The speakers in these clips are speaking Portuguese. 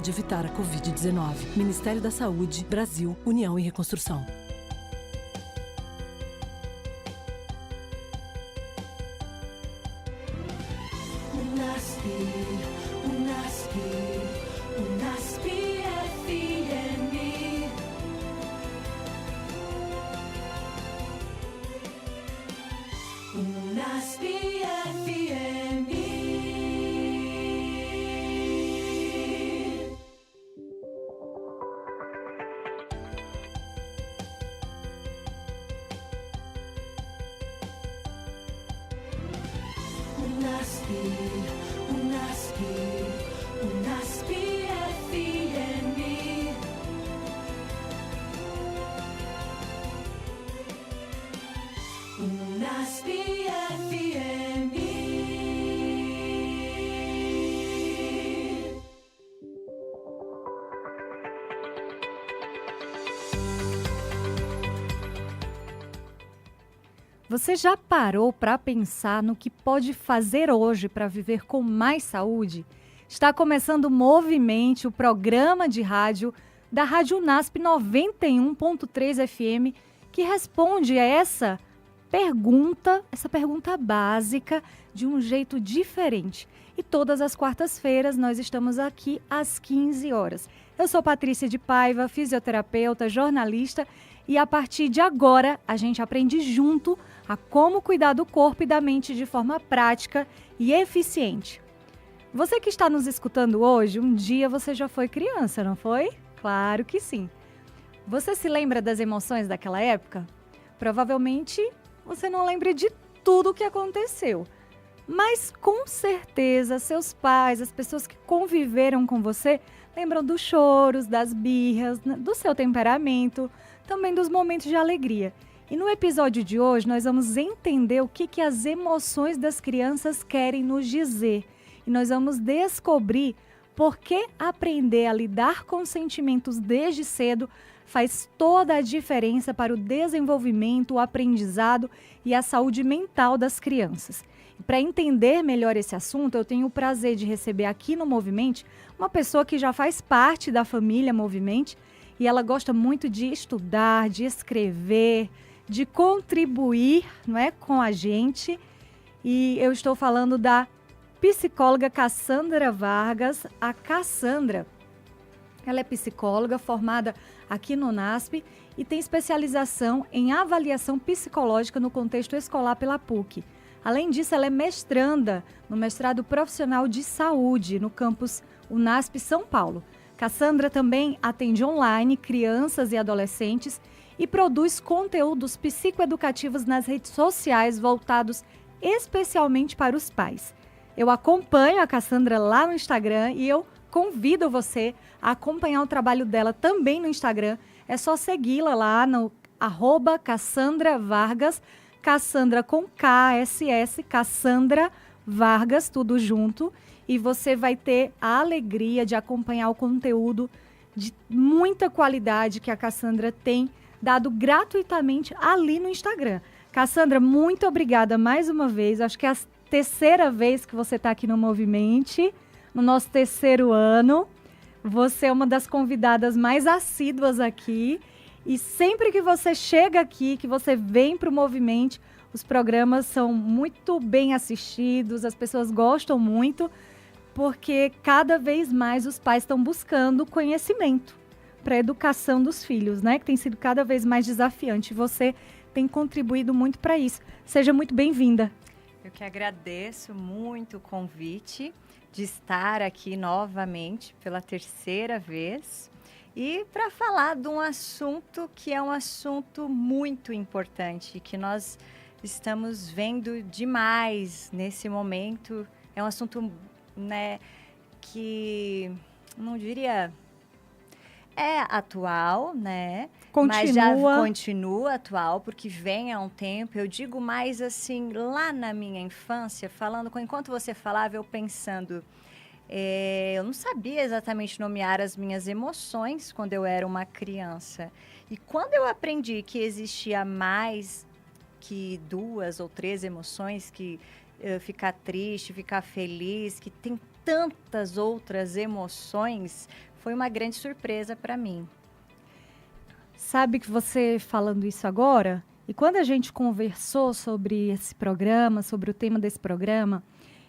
De evitar a Covid-19. Ministério da Saúde, Brasil, União e Reconstrução. Você já parou para pensar no que pode fazer hoje para viver com mais saúde? Está começando o Movimente, o programa de rádio da Rádio Unasp 91.3 FM, que responde a essa pergunta básica de um jeito diferente. E todas as quartas-feiras nós estamos aqui às 15 horas. Eu sou Patrícia de Paiva, fisioterapeuta, jornalista, e a partir de agora a gente aprende junto a como cuidar do corpo e da mente de forma prática e eficiente. Você que está nos escutando hoje, um dia você já foi criança, não foi? Claro que sim. Você se lembra das emoções daquela época? Provavelmente você não lembra de tudo o que aconteceu. Mas com certeza seus pais, as pessoas que conviveram com você, lembram dos choros, das birras, do seu temperamento, também dos momentos de alegria. E no episódio de hoje nós vamos entender o que as emoções das crianças querem nos dizer. E nós vamos descobrir por que aprender a lidar com sentimentos desde cedo faz toda a diferença para o desenvolvimento, o aprendizado e a saúde mental das crianças. E para entender melhor esse assunto, eu tenho o prazer de receber aqui no Movimente uma pessoa que já faz parte da família Movimente e ela gosta muito de estudar, de escrever, de contribuir, não é, com a gente. E eu estou falando da psicóloga Cassandra Vargas. A Cassandra, ela é psicóloga formada aqui no Unasp e tem especialização em avaliação psicológica no contexto escolar pela PUC. Além disso, ela é mestranda no mestrado profissional de saúde no campus Unasp São Paulo. Cassandra também atende online crianças e adolescentes e produz conteúdos psicoeducativos nas redes sociais voltados especialmente para os pais. Eu acompanho a Cassandra lá no Instagram e eu convido você a acompanhar o trabalho dela também no Instagram. É só segui-la lá no @CassandraVargas, Cassandra com KSS, Cassandra Vargas, tudo junto. E você vai ter a alegria de acompanhar o conteúdo de muita qualidade que a Cassandra tem dado gratuitamente ali no Instagram. Cassandra, muito obrigada mais uma vez. Acho que é a terceira vez que você está aqui no Movimente, no nosso terceiro ano. Você é uma das convidadas mais assíduas aqui. E sempre que você chega aqui, que você vem para o Movimente, os programas são muito bem assistidos, as pessoas gostam muito, porque cada vez mais os pais estão buscando conhecimento para a educação dos filhos, né? Que tem sido cada vez mais desafiante. Você tem contribuído muito para isso. Seja muito bem-vinda. Eu que agradeço muito o convite de estar aqui novamente pela terceira vez e para falar de um assunto que é um assunto muito importante, que nós estamos vendo demais nesse momento. É um assunto, né, que não diria é atual, né? Mas já continua atual, porque vem há um tempo. Eu digo mais assim, lá na minha infância, enquanto você falava, eu pensando, eu não sabia exatamente nomear as minhas emoções quando eu era uma criança. E quando eu aprendi que existia mais que 2 ou 3 emoções, que ficar triste, ficar feliz, que tem tantas outras emoções, foi uma grande surpresa para mim. Sabe que você falando isso agora, e quando a gente conversou sobre esse programa, sobre o tema desse programa,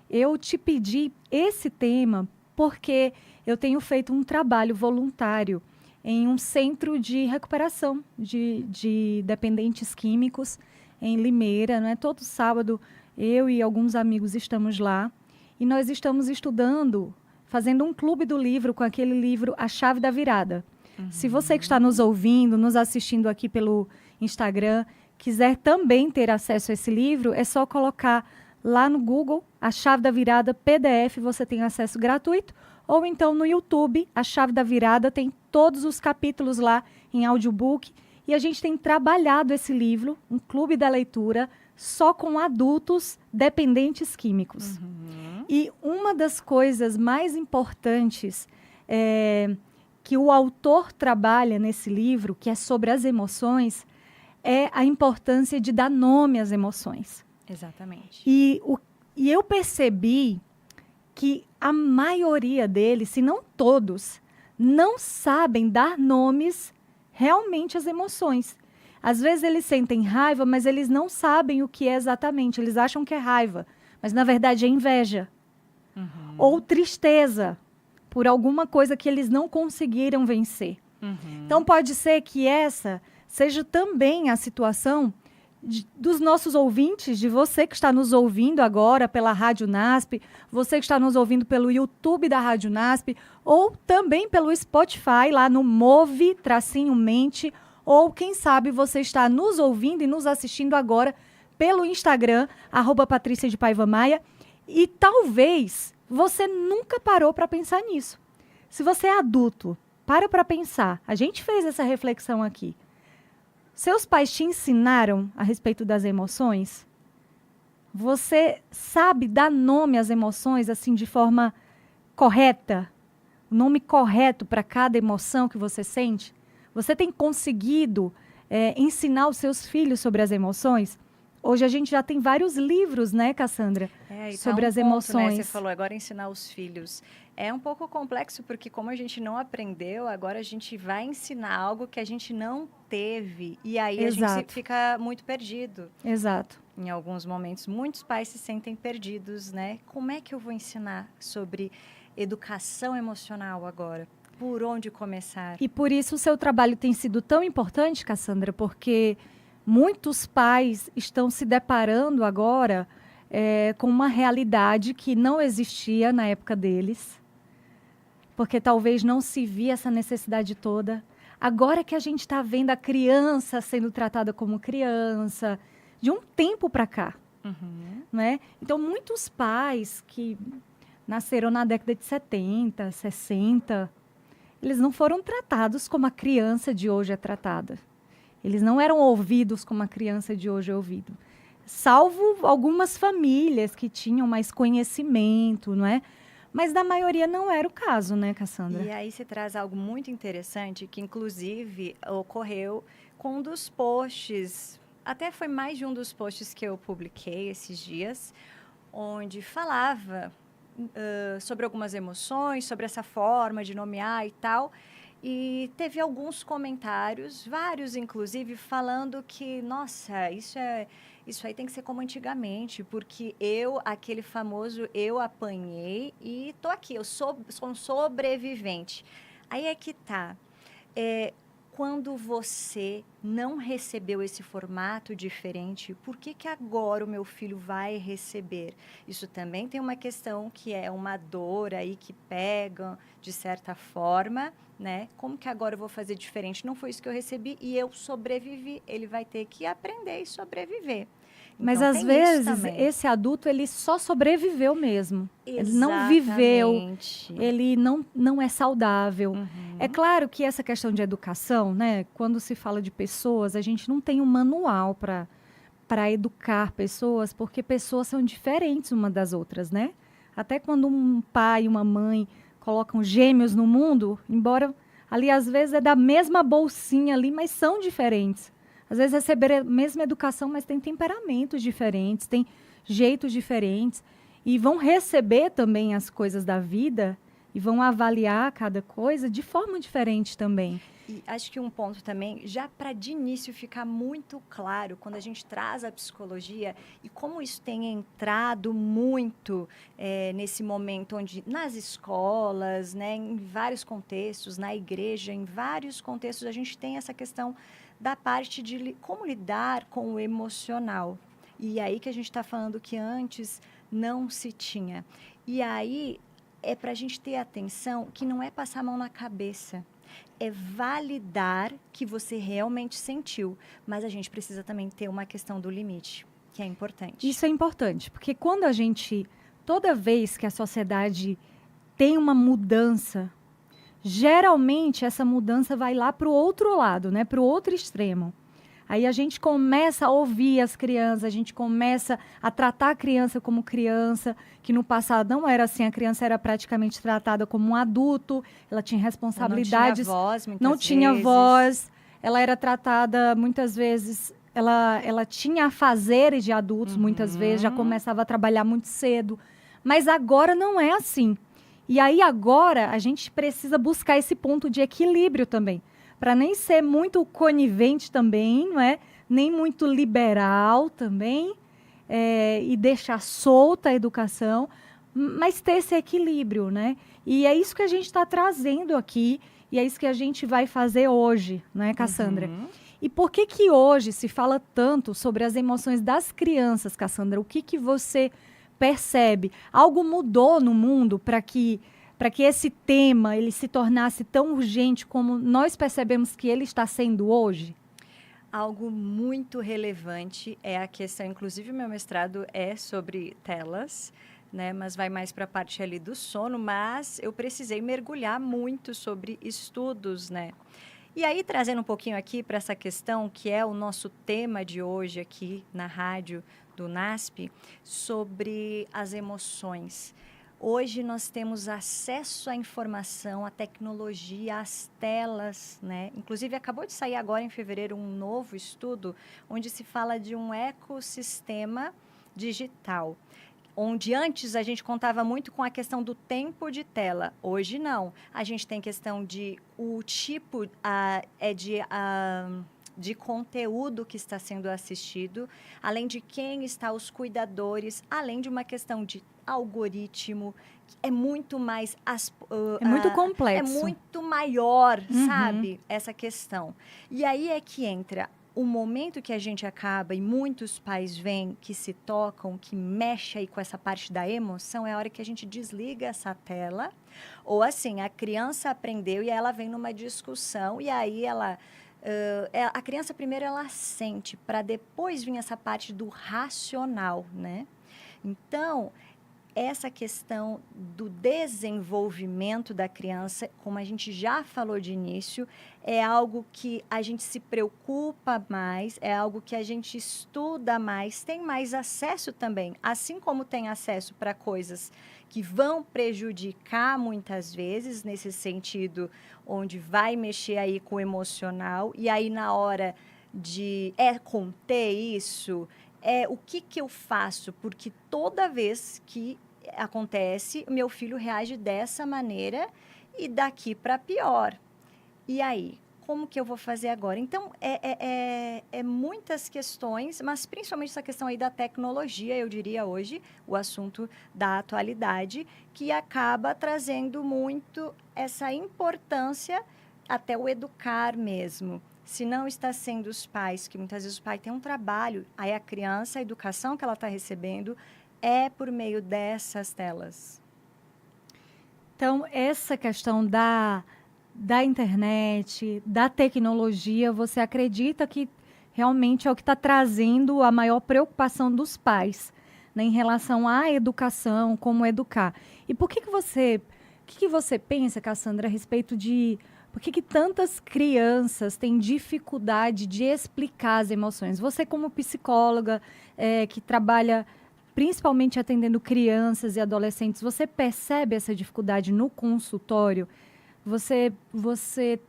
eu te pedi esse tema porque eu tenho feito um trabalho voluntário em um centro de recuperação de dependentes químicos em Limeira, né? Todo sábado eu e alguns amigos estamos lá e nós estamos estudando, fazendo um clube do livro com aquele livro A Chave da Virada. Se você que está nos ouvindo, nos assistindo aqui pelo Instagram, quiser também ter acesso a esse livro, é só colocar lá no Google A Chave da Virada PDF, você tem acesso gratuito, ou então no YouTube, A Chave da Virada, tem todos os capítulos lá em audiobook, e a gente tem trabalhado esse livro, um clube da leitura, só com adultos dependentes químicos. E uma das coisas mais importantes que o autor trabalha nesse livro, que é sobre as emoções, é a importância de dar nome às emoções. Exatamente. E eu percebi que a maioria deles, se não todos, não sabem dar nomes realmente às emoções. Às vezes eles sentem raiva, mas eles não sabem o que é exatamente. Eles acham que é raiva, mas na verdade é inveja. Ou tristeza por alguma coisa que eles não conseguiram vencer. Então pode ser que essa seja também a situação dos nossos ouvintes, de você que está nos ouvindo agora pela Rádio NASP, você que está nos ouvindo pelo YouTube da Rádio NASP, ou também pelo Spotify, lá no Move-Mente, ou quem sabe você está nos ouvindo e nos assistindo agora pelo Instagram, @Patrícia de Paiva Maia, e talvez você nunca parou para pensar nisso. Se você é adulto, para pensar. A gente fez essa reflexão aqui. Seus pais te ensinaram a respeito das emoções? Você sabe dar nome às emoções assim de forma correta? O nome correto para cada emoção que você sente? Você tem conseguido ensinar os seus filhos sobre as emoções? Hoje a gente já tem vários livros, né, Cassandra? Sobre as emoções. Né? Você falou agora ensinar os filhos. É um pouco complexo, porque como a gente não aprendeu, agora a gente vai ensinar algo que a gente não teve. E aí a gente fica muito perdido. Exato. Em alguns momentos, muitos pais se sentem perdidos, né? Como é que eu vou ensinar sobre educação emocional agora? Por onde começar? E por isso o seu trabalho tem sido tão importante, Cassandra, porque muitos pais estão se deparando agora com uma realidade que não existia na época deles, porque talvez não se via essa necessidade toda. Agora que a gente está vendo a criança sendo tratada como criança, de um tempo para cá. Né? Então, muitos pais que nasceram na década de 70, 60, eles não foram tratados como a criança de hoje é tratada. Eles não eram ouvidos como a criança de hoje é ouvido. Salvo algumas famílias que tinham mais conhecimento, não é? Mas da maioria não era o caso, né, Cassandra? E aí você traz algo muito interessante, que inclusive ocorreu com um dos posts, até foi mais de um dos posts que eu publiquei esses dias, onde falava sobre algumas emoções, sobre essa forma de nomear e tal. E teve alguns comentários, vários inclusive, falando que, nossa, isso aí tem que ser como antigamente, porque aquele famoso eu apanhei e tô aqui, eu sou um sobrevivente. Aí é que tá. Quando você não recebeu esse formato diferente, por que agora o meu filho vai receber? Isso também tem uma questão que é uma dor aí que pega, de certa forma, né? Como que agora eu vou fazer diferente? Não foi isso que eu recebi e eu sobrevivi. Ele vai ter que aprender e sobreviver. Mas Então, às vezes esse adulto ele só sobreviveu mesmo. Exatamente. Ele não viveu, ele não é saudável. É claro que essa questão de educação, né? Quando se fala de pessoas, a gente não tem um manual para educar pessoas, porque pessoas são diferentes umas das outras, né? Até quando um pai e uma mãe colocam gêmeos no mundo, embora ali às vezes é da mesma bolsinha ali, mas são diferentes. Às vezes receber a mesma educação, mas tem temperamentos diferentes, tem jeitos diferentes. E vão receber também as coisas da vida e vão avaliar cada coisa de forma diferente também. E acho que um ponto também, já para de início ficar muito claro, quando a gente traz a psicologia e como isso tem entrado muito nesse momento onde nas escolas, né, em vários contextos, na igreja, em vários contextos, a gente tem essa questão da parte de como lidar com o emocional. E aí que a gente está falando que antes não se tinha. E aí é para a gente ter atenção que não é passar a mão na cabeça, é validar que você realmente sentiu. Mas a gente precisa também ter uma questão do limite, que é importante. Isso é importante, porque toda vez que a sociedade tem uma mudança, geralmente essa mudança vai lá para o outro lado, né? Para o outro extremo. Aí a gente começa a ouvir as crianças, a gente começa a tratar a criança como criança, que no passado não era assim, a criança era praticamente tratada como um adulto, ela tinha responsabilidades. Não tinha voz, ela era tratada muitas vezes, ela tinha afazeres de adultos muitas vezes, já começava a trabalhar muito cedo, mas agora não é assim. E aí agora a gente precisa buscar esse ponto de equilíbrio também, para nem ser muito conivente também, não é? Nem muito liberal também, e deixar solta a educação, mas ter esse equilíbrio, né? E é isso que a gente está trazendo aqui, e é isso que a gente vai fazer hoje, né, Cassandra? E por que hoje se fala tanto sobre as emoções das crianças, Cassandra? O que você percebe? Algo mudou no mundo para que esse tema ele se tornasse tão urgente como nós percebemos que ele está sendo hoje? Algo muito relevante é a questão, inclusive o meu mestrado é sobre telas, né, mas vai mais para a parte ali do sono, mas eu precisei mergulhar muito sobre estudos, né? E aí, trazendo um pouquinho aqui para essa questão, que é o nosso tema de hoje aqui na rádio do NASP, sobre as emoções. Hoje nós temos acesso à informação, à tecnologia, às telas, né? Inclusive, acabou de sair agora em fevereiro um novo estudo onde se fala de um ecossistema digital, onde antes a gente contava muito com a questão do tempo de tela. Hoje não. A gente tem questão de o tipo de conteúdo que está sendo assistido, além de quem está os cuidadores, além de uma questão de algoritmo, é muito mais... é muito complexo. É muito maior, sabe? Essa questão. E aí é que entra o momento que a gente acaba, e muitos pais vêm que se tocam, que mexe aí com essa parte da emoção, é a hora que a gente desliga essa tela, ou assim, a criança aprendeu e ela vem numa discussão, e aí a criança primeiro ela sente, para depois vir essa parte do racional, né? Então, essa questão do desenvolvimento da criança, como a gente já falou de início, é algo que a gente se preocupa mais, é algo que a gente estuda mais, tem mais acesso também, assim como tem acesso para coisas que vão prejudicar muitas vezes, nesse sentido, onde vai mexer aí com o emocional, e aí na hora de conter isso, o que eu faço? Porque toda vez que acontece, meu filho reage dessa maneira e daqui para pior. E aí, como que eu vou fazer agora? Então, muitas questões, mas principalmente essa questão aí da tecnologia, eu diria hoje, o assunto da atualidade, que acaba trazendo muito essa importância até o educar mesmo. Se não está sendo os pais, que muitas vezes o pai tem um trabalho, aí a criança, a educação que ela está recebendo é por meio dessas telas. Então, essa questão da internet, da tecnologia, você acredita que realmente é o que está trazendo a maior preocupação dos pais, né, em relação à educação, como educar? E por que você pensa, Cassandra, a respeito de por que tantas crianças têm dificuldade de explicar as emoções? Você, como psicóloga, que trabalha principalmente atendendo crianças e adolescentes, você percebe essa dificuldade no consultório? Você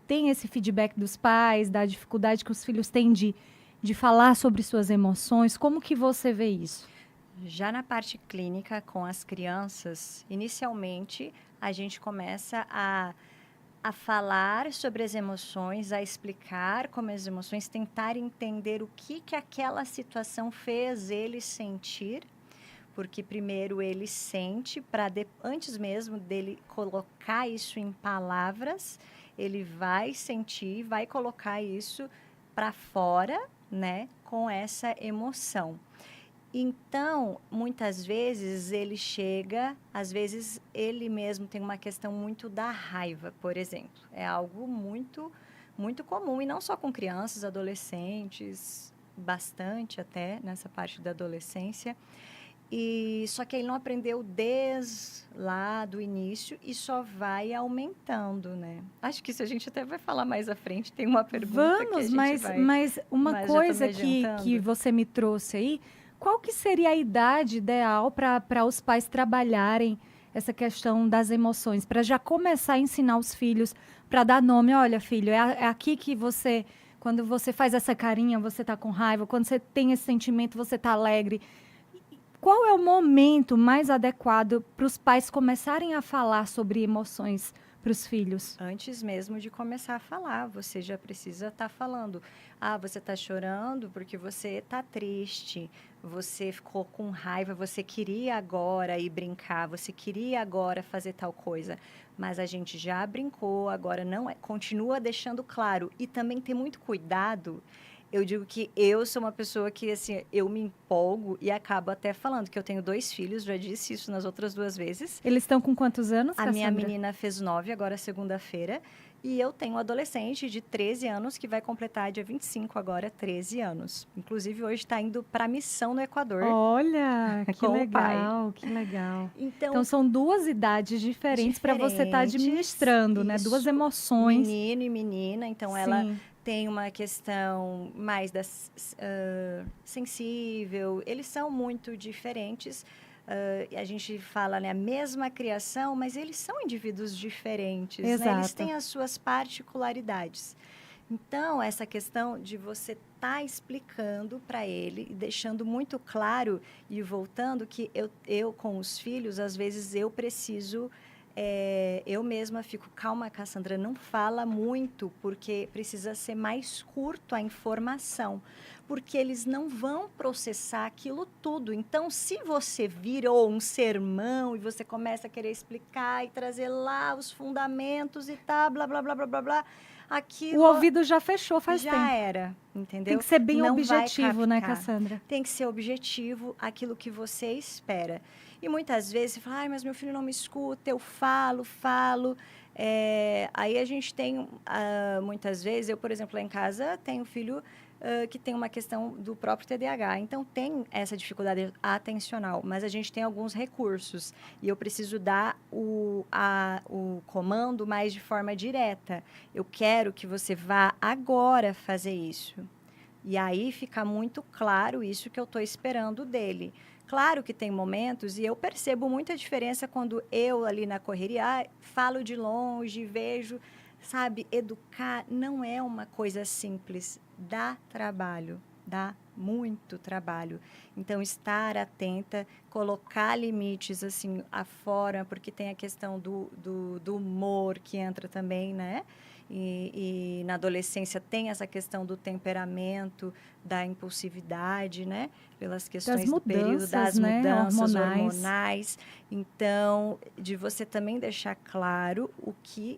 tem esse feedback dos pais, da dificuldade que os filhos têm de falar sobre suas emoções? Como que você vê isso? Já na parte clínica, com as crianças, inicialmente, a gente começa a falar sobre as emoções, a explicar como as emoções, tentar entender o que aquela situação fez ele sentir, porque primeiro ele sente, antes mesmo dele colocar isso em palavras, ele vai sentir, vai colocar isso para fora, né, com essa emoção. Então, muitas vezes ele chega, às vezes ele mesmo tem uma questão muito da raiva, por exemplo. É algo muito, muito comum, e não só com crianças, adolescentes, bastante até nessa parte da adolescência. E só que ele não aprendeu desde lá do início e só vai aumentando, né? Acho que isso a gente até vai falar mais à frente. Tem uma pergunta que a gente mas uma mas coisa que você me trouxe aí, qual que seria a idade ideal para os pais trabalharem essa questão das emoções, para já começar a ensinar os filhos, para dar nome, olha, filho, é aqui que você, quando você faz essa carinha, você está com raiva, quando você tem esse sentimento, você está alegre. Qual é o momento mais adequado para os pais começarem a falar sobre emoções para os filhos? Antes mesmo de começar a falar, você já precisa estar falando. Ah, você está chorando porque você está triste, você ficou com raiva, você queria agora ir brincar, você queria agora fazer tal coisa, mas a gente já brincou, agora não é. Continua deixando claro. E também ter muito cuidado. Eu digo que eu sou uma pessoa que, assim, eu me empolgo e acabo até falando que eu tenho 2 filhos, já disse isso nas outras 2 vezes. Eles estão com quantos anos, A Cassandra? minha menina fez 9, agora segunda-feira. E eu tenho um adolescente de 13 anos que vai completar dia 25 agora, 13 anos. Inclusive, hoje está indo para a missão no Equador. Olha, que com o pai. legal, que legal. Então são 2 idades diferentes para você estar administrando, né? 2 isso. emoções. Menino e menina, então ela tem uma questão mais sensível. Eles são muito diferentes. A gente fala, né, a mesma criação, mas eles são indivíduos diferentes, né? Eles têm as suas particularidades. Então, essa questão de você estar explicando para ele e deixando muito claro e voltando que eu com os filhos, às vezes eu preciso... eu mesma fico, calma, Cassandra, não fala muito, porque precisa ser mais curto a informação, porque eles não vão processar aquilo tudo. Então, se você virou um sermão e você começa a querer explicar e trazer lá os fundamentos e tá, blá, blá, blá, blá, blá, blá, aquilo... O ouvido já fechou faz tempo. Já era, entendeu? Tem que ser bem não objetivo, né, Cassandra? Tem que ser objetivo aquilo que você espera. E muitas vezes você fala, ai, mas meu filho não me escuta, eu falo. Aí a gente tem, muitas vezes, eu, por exemplo, lá em casa, tenho um filho que tem uma questão do próprio TDAH. Então, tem essa dificuldade atencional, mas a gente tem alguns recursos. E eu preciso dar o comando mais de forma direta. Eu quero que você vá agora fazer isso. E aí fica muito claro isso que eu estou esperando dele. Claro que tem momentos, e eu percebo muita diferença quando eu, ali na correria, falo de longe, vejo, sabe? Educar não é uma coisa simples, dá trabalho, dá muito trabalho. Então, estar atenta, colocar limites, assim, afora, porque tem a questão do humor que entra também, né? E na adolescência tem essa questão do temperamento, da impulsividade, né? Pelas questões do período, das mudanças hormonais. Então, de você também deixar claro o que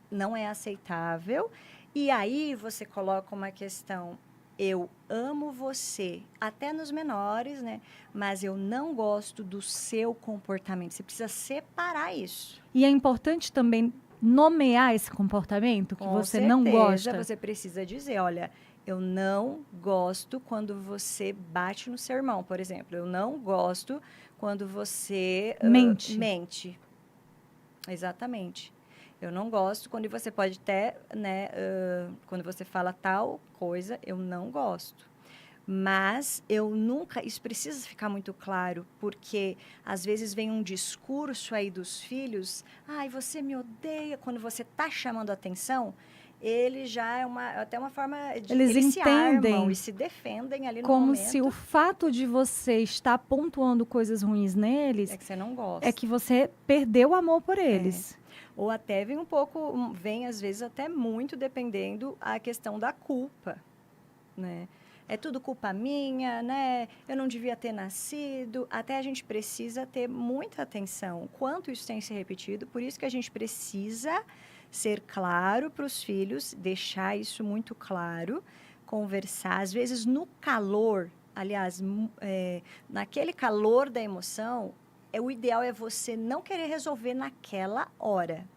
não é aceitável. E aí você coloca uma questão, eu amo você, até nos menores, né? Mas eu não gosto do seu comportamento. Você precisa separar isso. E é importante também nomear esse comportamento que você não gosta. Você precisa dizer, olha, eu não gosto quando você bate no seu irmão, por exemplo. Eu não gosto quando você mente. Exatamente. Eu não gosto quando você pode até, né, quando você fala tal coisa, eu não gosto. Mas isso precisa ficar muito claro, porque às vezes vem um discurso aí dos filhos, ai, você me odeia, quando você está chamando atenção, ele já é até uma forma de Eles eles se armam entendem e se defendem ali no como momento. se o fato de você estar pontuando coisas ruins neles É que você não gosta. é que você perdeu o amor por eles. Ou até vem às vezes até muito dependendo a questão da culpa, né? É tudo culpa minha, né? Eu não devia ter nascido. Até a gente precisa ter muita atenção quanto isso tem se repetido. Por isso que a gente precisa ser claro para os filhos, deixar isso muito claro, conversar. Às vezes, no calor, aliás, naquele calor da emoção, o ideal é você não querer resolver naquela hora.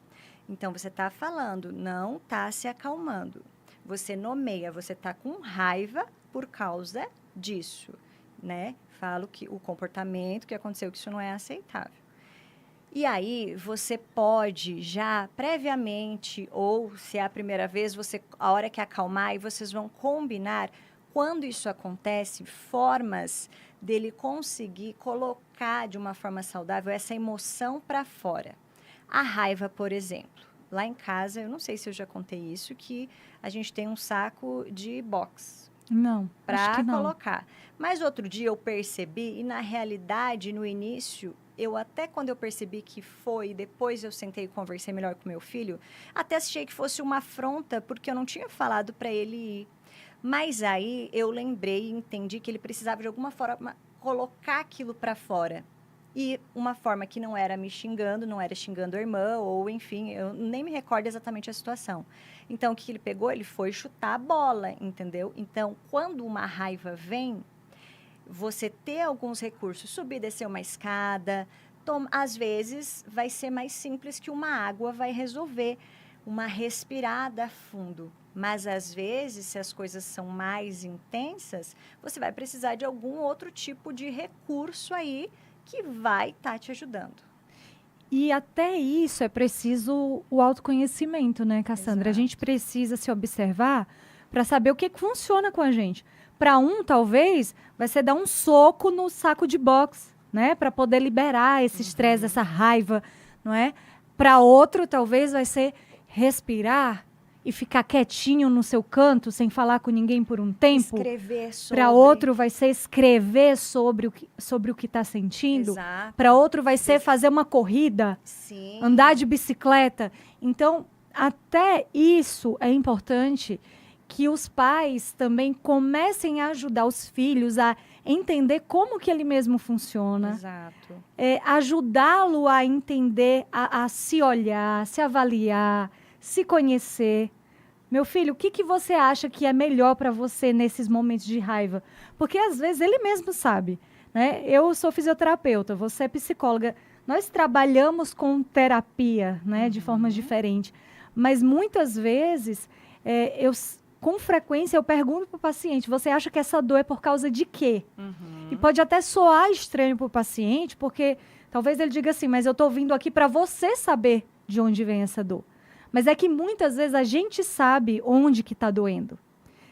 Então, você está falando, não está se acalmando. Você nomeia, você está com raiva por causa disso, né? Falo que o comportamento que aconteceu, que isso não é aceitável. E aí, você pode já previamente, ou se é a primeira vez, a hora que acalmar, e vocês vão combinar, quando isso acontece, formas dele conseguir colocar de uma forma saudável essa emoção para fora. A raiva, por exemplo. Lá em casa, eu não sei se eu já contei isso, que a gente tem um saco de box. Não, acho que Para não. colocar. Mas outro dia eu percebi, e na realidade, no início, quando eu percebi que foi, depois eu sentei e conversei melhor com meu filho, até achei que fosse uma afronta, porque eu não tinha falado para ele ir. Mas aí eu lembrei e entendi que ele precisava de alguma forma colocar aquilo para fora. E uma forma que não era me xingando, não era xingando a irmã, ou enfim, eu nem me recordo exatamente a situação. Então, o que ele pegou? Ele foi chutar a bola, entendeu? Então, quando uma raiva vem, você ter alguns recursos, subir, descer uma escada, às vezes vai ser mais simples que uma água vai resolver, uma respirada a fundo. Mas, às vezes, se as coisas são mais intensas, você vai precisar de algum outro tipo de recurso aí que vai estar te ajudando. E até isso é preciso o autoconhecimento, né, Cassandra? Exato. A gente precisa se observar para saber o que funciona com a gente. Para talvez, vai ser dar um soco no saco de boxe, né? Para poder liberar esse estresse, essa raiva, não é? Para outro, talvez, vai ser respirar e ficar quietinho no seu canto, sem falar com ninguém por um tempo. Escrever sobre. Para outro vai ser escrever sobre o que está sentindo. Exato. Para outro vai ser fazer uma corrida, Sim. andar de bicicleta. Então, até isso é importante que os pais também comecem a ajudar os filhos a entender como que ele mesmo funciona. Exato. Ajudá-lo a entender, a se olhar, se avaliar, se conhecer. Meu filho, o que você acha que é melhor para você nesses momentos de raiva? Porque às vezes ele mesmo sabe, né? Eu sou fisioterapeuta, você é psicóloga. Nós trabalhamos com terapia, né, de formas diferentes. Mas muitas vezes, com frequência, eu pergunto para o paciente, você acha que essa dor é por causa de quê? E pode até soar estranho para o paciente, porque talvez ele diga assim, mas eu estou vindo aqui para você saber de onde vem essa dor. Mas é que muitas vezes a gente sabe onde que está doendo.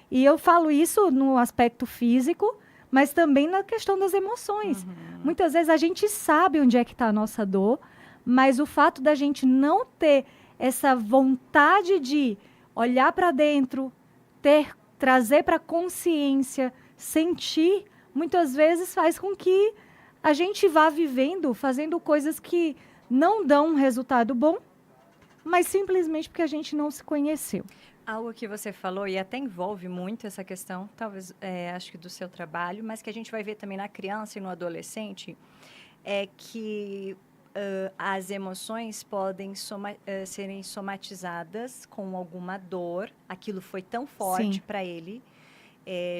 E eu falo isso no aspecto físico, mas também na questão das emoções. Muitas vezes a gente sabe onde é que está a nossa dor, mas o fato da gente não ter essa vontade de olhar para dentro, trazer para a consciência, sentir, muitas vezes faz com que a gente vá vivendo, fazendo coisas que não dão um resultado bom, mas simplesmente porque a gente não se conheceu. Algo que você falou, e até envolve muito essa questão, talvez, acho que do seu trabalho, mas que a gente vai ver também na criança e no adolescente, é que as emoções podem serem somatizadas com alguma dor. Aquilo foi tão forte para ele.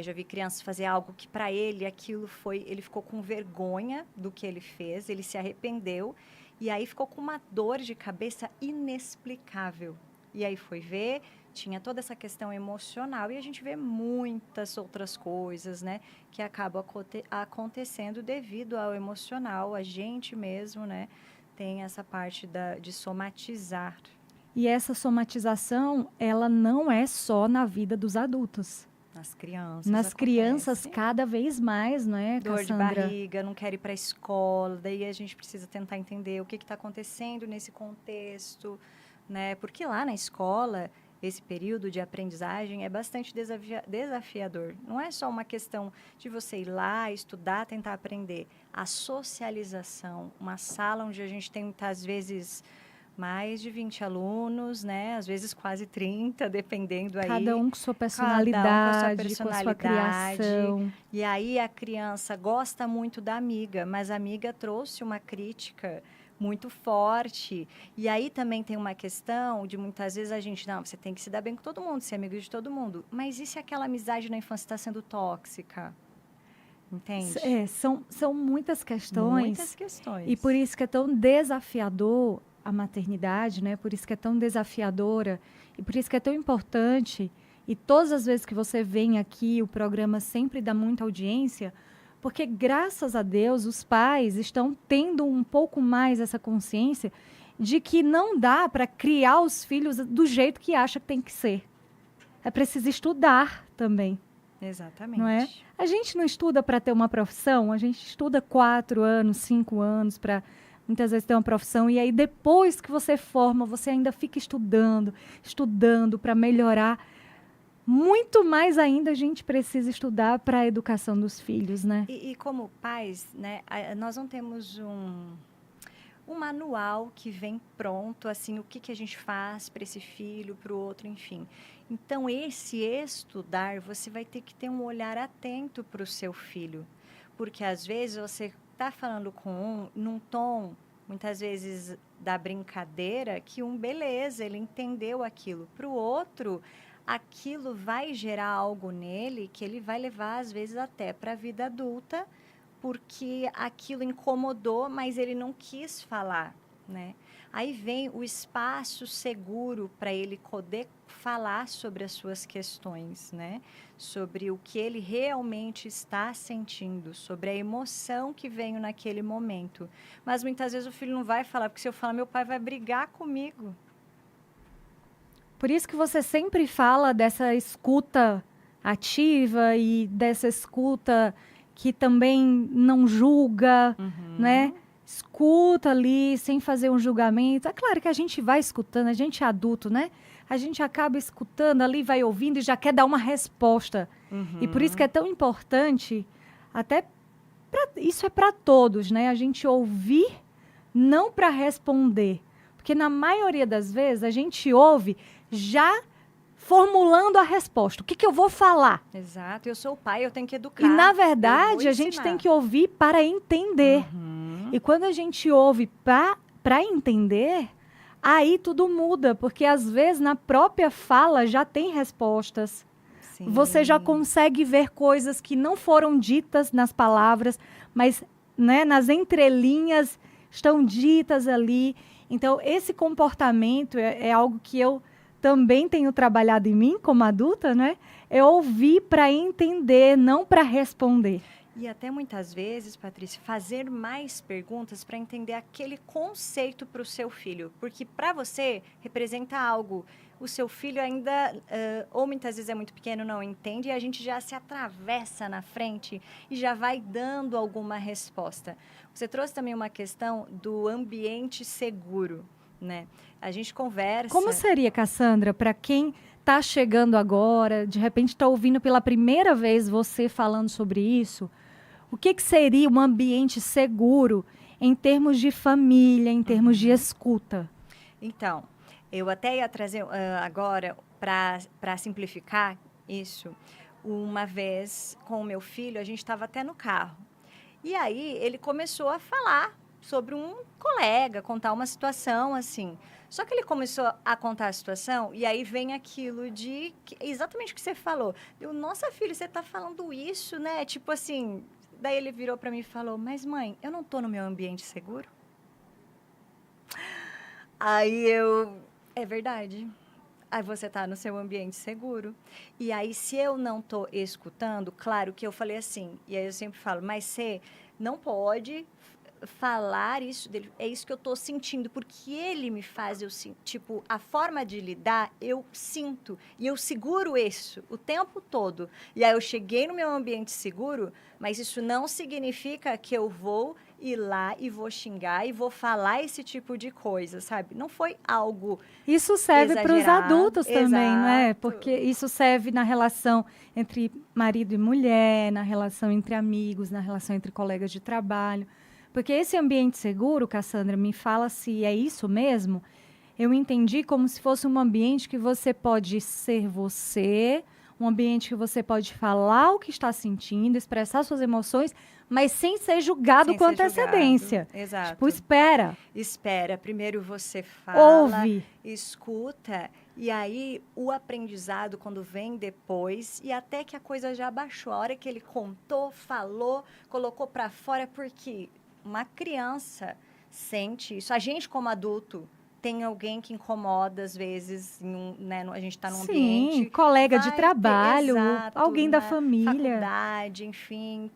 Já vi crianças fazer algo que para ele, ele ficou com vergonha do que ele fez, ele se arrependeu, e aí ficou com uma dor de cabeça inexplicável. E aí foi ver, tinha toda essa questão emocional, e a gente vê muitas outras coisas, né, que acabam acontecendo devido ao emocional. A gente mesmo, né, tem essa parte de somatizar. E essa somatização, ela não é só na vida dos adultos. Nas crianças Nas crianças acontece. cada vez mais, não é, Dor de Cassandra? barriga, não quer ir para a escola, daí a gente precisa tentar entender o que está acontecendo nesse contexto, né? Porque lá na escola, esse período de aprendizagem é bastante desafiador. Não é só uma questão de você ir lá, estudar, tentar aprender. A socialização, uma sala onde a gente tem muitas vezes mais de 20 alunos, né? Às vezes quase 30, dependendo aí. Cada um com sua Cada um com a sua personalidade, com a sua personalidade. criação. E aí a criança gosta muito da amiga, mas a amiga trouxe uma crítica muito forte. E aí também tem uma questão de muitas vezes a gente, não, você tem que se dar bem com todo mundo, ser amigo de todo mundo. Mas e se aquela amizade na infância está sendo tóxica? Entende? São muitas questões. Muitas questões. E por isso que é tão desafiador a maternidade, né? Por isso que é tão desafiadora e por isso que é tão importante. E todas as vezes que você vem aqui, o programa sempre dá muita audiência, porque graças a Deus os pais estão tendo um pouco mais essa consciência de que não dá para criar os filhos do jeito que acha que tem que ser. É preciso estudar também. Exatamente. Não é? A gente não estuda para ter uma profissão, a gente estuda 4 anos, 5 anos para muitas vezes ter uma profissão e aí depois que você forma, você ainda fica estudando para melhorar. Muito mais ainda a gente precisa estudar para a educação dos filhos, né? E como pais, né, nós não temos um manual que vem pronto, assim, o que a gente faz para esse filho, para o outro, enfim. Então, esse estudar, você vai ter que ter um olhar atento para o seu filho. Porque, às vezes, você está falando com num tom, muitas vezes, da brincadeira, que beleza, ele entendeu aquilo. Para o outro, aquilo vai gerar algo nele que ele vai levar, às vezes, até para a vida adulta, porque aquilo incomodou, mas ele não quis falar, né? Aí vem o espaço seguro para ele poder falar sobre as suas questões, né? Sobre o que ele realmente está sentindo, sobre a emoção que veio naquele momento. Mas muitas vezes o filho não vai falar, porque se eu falar, meu pai vai brigar comigo. Por isso que você sempre fala dessa escuta ativa e dessa escuta que também não julga, né? Escuta ali sem fazer um julgamento. É claro que a gente vai escutando, a gente é adulto, né? A gente acaba escutando ali, vai ouvindo e já quer dar uma resposta. E por isso que é tão importante, até isso é para todos, né? A gente ouvir não para responder. Porque na maioria das vezes a gente ouve já formulando a resposta. O que eu vou falar? Exato. Eu sou o pai, eu tenho que educar. E, na verdade, a gente tem que ouvir para entender. E quando a gente ouve para entender, aí tudo muda. Porque, às vezes, na própria fala já tem respostas. Sim. Você já consegue ver coisas que não foram ditas nas palavras, mas, né, nas entrelinhas estão ditas ali. Então, esse comportamento é algo que eu também tenho trabalhado em mim como adulta, né? É ouvir para entender, não para responder. E até muitas vezes, Patrícia, fazer mais perguntas para entender aquele conceito para o seu filho. Porque para você representa algo. O seu filho ainda, ou muitas vezes é muito pequeno, não entende, e a gente já se atravessa na frente e já vai dando alguma resposta. Você trouxe também uma questão do ambiente seguro, né? A gente conversa... Como seria, Cassandra, para quem está chegando agora, de repente está ouvindo pela primeira vez você falando sobre isso, o que seria um ambiente seguro em termos de família, em termos de escuta? Então, eu até ia trazer agora, para simplificar isso, uma vez com o meu filho, a gente estava até no carro. E aí ele começou a falar sobre um colega, contar uma situação assim. Só que ele começou a contar a situação e aí vem aquilo de exatamente o que você falou. Eu, nossa, filho, você está falando isso, né? Tipo assim, daí ele virou para mim e falou, mas mãe, eu não estou no meu ambiente seguro? Aí é verdade. Aí você está no seu ambiente seguro. E aí, se eu não estou escutando, claro que eu falei assim, e aí eu sempre falo, mas você não pode falar isso dele, é isso que eu tô sentindo, porque ele me faz eu sentir, tipo, a forma de lidar, eu sinto, e eu seguro isso o tempo todo. E aí eu cheguei no meu ambiente seguro, mas isso não significa que eu vou ir lá e vou xingar e vou falar esse tipo de coisa, sabe? Não foi algo Isso serve para os exagerado. adultos também, não é? Exato. Porque isso serve na relação entre marido e mulher, na relação entre amigos, na relação entre colegas de trabalho. Porque esse ambiente seguro, Cassandra, me fala se é isso mesmo. Eu entendi como se fosse um ambiente que você pode ser você, um ambiente que você pode falar o que está sentindo, expressar suas emoções, mas sem ser julgado Sem com ser antecedência. julgado. Exato. Tipo, espera, Espera, primeiro você fala, ouve. escuta, e aí o aprendizado, quando vem depois, e até que a coisa já baixou, a hora que ele contou, falou, colocou para fora, porque uma criança sente isso. A gente, como adulto, tem alguém que incomoda, às vezes, a gente está num Sim, ambiente... colega de vai ter- trabalho, exato, alguém da na família. faculdade, enfim,